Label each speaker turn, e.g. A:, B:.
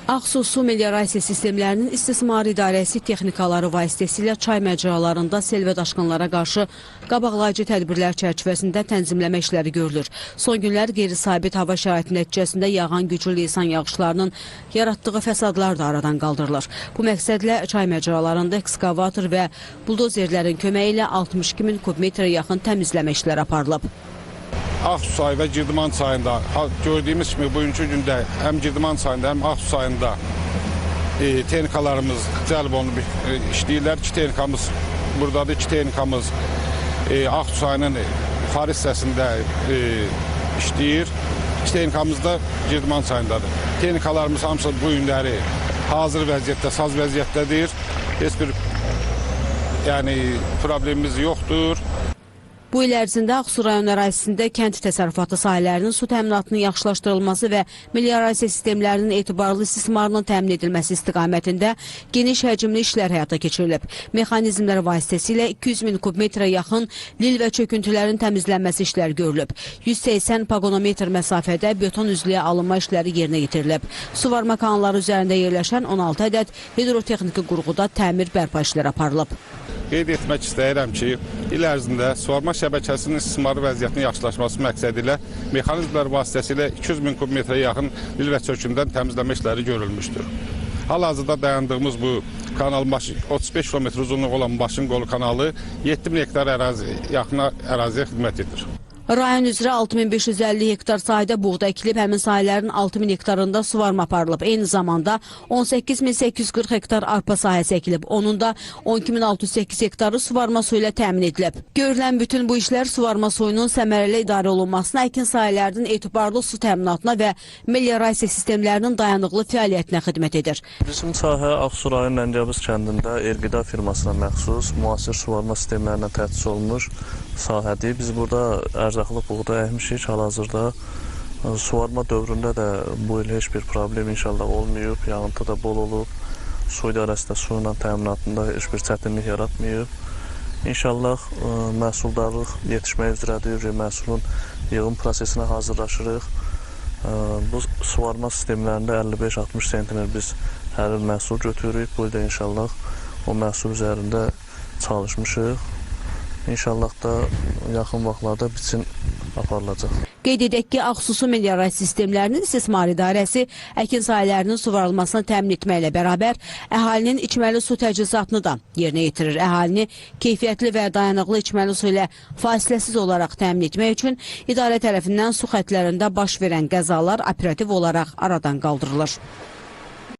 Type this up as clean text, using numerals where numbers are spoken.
A: Ağsu su meliorasiya sistemlərinin istismar idarəsi texnikaları vasitəsilə çay məcralarında sel və daşqınlara qarşı qabaqlayıcı tədbirlər çərçivəsində tənzimləmə işləri görülür. Son günlər qeyri-sabit hava şəraiti nəticəsində yağan güclü leysan yağışlarının yaratdığı fəsadlar da aradan qaldırılır. Bu məqsədlə çay məcralarında ekskavator və buldozerlərin köməyi ilə 62 min kubmetrə yaxın təmizləmə işləri aparılıb.
B: Ağsu çayı və Girdiman çayında gördüyümüz kimi bugünkü gündə həm Girdiman çayında, həm Ağsu çayında texnikalarımız cəlb olunub işləyirlər. İki texnikamız buradadır, iki texnikamız Ağsu çayının yuxarı hissəsində işləyir. İki texnikamız da Girdiman çayındadır. Texnikalarımız hamısı bu günləri hazır vəziyyətdə, saz vəziyyətdədir. Heç bir problemimiz yoxdur.
A: Bu il ərzində Ağsu rayon ərazisində kənd təsərrüfatı sahələrinin su təminatının yaxşılaşdırılması və meliorasiya sistemlərinin etibarlı istismarının təmin edilməsi istiqamətində geniş həcmli işlər həyata keçirilib. Mexanizmlər vasitəsilə 200 min kubmetrə yaxın lil və çöküntülərin təmizlənməsi işləri görülüb. 180 pagonometr məsafədə beton üzlüyə alınma işləri yerinə yetirilib. Suvarma kanalları üzərində yerləşən 16 ədəd hidrotexniki qurğuda təmir bərpa işləri aparılıb.
B: Qeyd etmək istəyirəm ki, il ərzində suvarma şəbəkəsinin istismarı vəziyyətinin yaxşılaşması məqsədi ilə mexanizmlər vasitəsilə 200 min kubmetrə yaxın lil və çöküntüdən təmizləmə işləri görülmüşdür. Hal-hazırda dayandığımız bu kanal 35 km uzunluğu olan Maşın Qolu kanalı 7 min hektar yaxın əraziyə xidmət edir.
A: Rayon üzrə 6550 hektar sahədə buğda əkilib, həmin sahələrin 6000 hektarında suvarma aparılıb. Eyni zamanda 18840 hektar arpa sahəsi əkilib. Onun da 12608 hektarı suvarma suyu ilə təmin edilib. Görülən bütün bu işlər suvarma suyunun səmərəli idarə olunmasına, əkin sahələrinin etibarlı su təminatına və meliorasiya sistemlərinin dayanıqlı fəaliyyətinə xidmət edir.
C: Bizim sahə Ağsu rayon Ləngəbuz kəndində Erqida firmasına məxsus müasir suvarma sistemlərinə təsis olunmuş sahədir. Biz burada ərzaqlı buğda əkmişik. Hal-hazırda suvarma dövründə də bu il heç bir problem inşallah olmayıb. Yağıntı da bol olub. Su idarəsində suyla təminatında heç bir çətinlik yaratmayıb. İnşallah məhsuldarlıq yetişmək üzrədir. Məhsulun yığım prosesinə hazırlaşırıq. Bu suvarma sistemlərində 55-60 sentner biz hər il məhsul götürürük. Bu ildə inşallah o məhsul üzərində çalışmışıq. İnşallah da yaxın vaxtlarda biçin aparılacaq.
A: Qeyd edək ki, Ağsu su meliorasiya sistemlərinin istismar idarəsi əkin sahələrinin suvarılmasını təmin etməklə bərabər əhalinin içməli su təchizatını da yerinə yetirir. Əhalini keyfiyyətli və dayanıqlı içməli su ilə fasiləsiz olaraq təmin etmək üçün idarə tərəfindən su xətlərində baş verən qəzalar operativ olaraq aradan qaldırılır.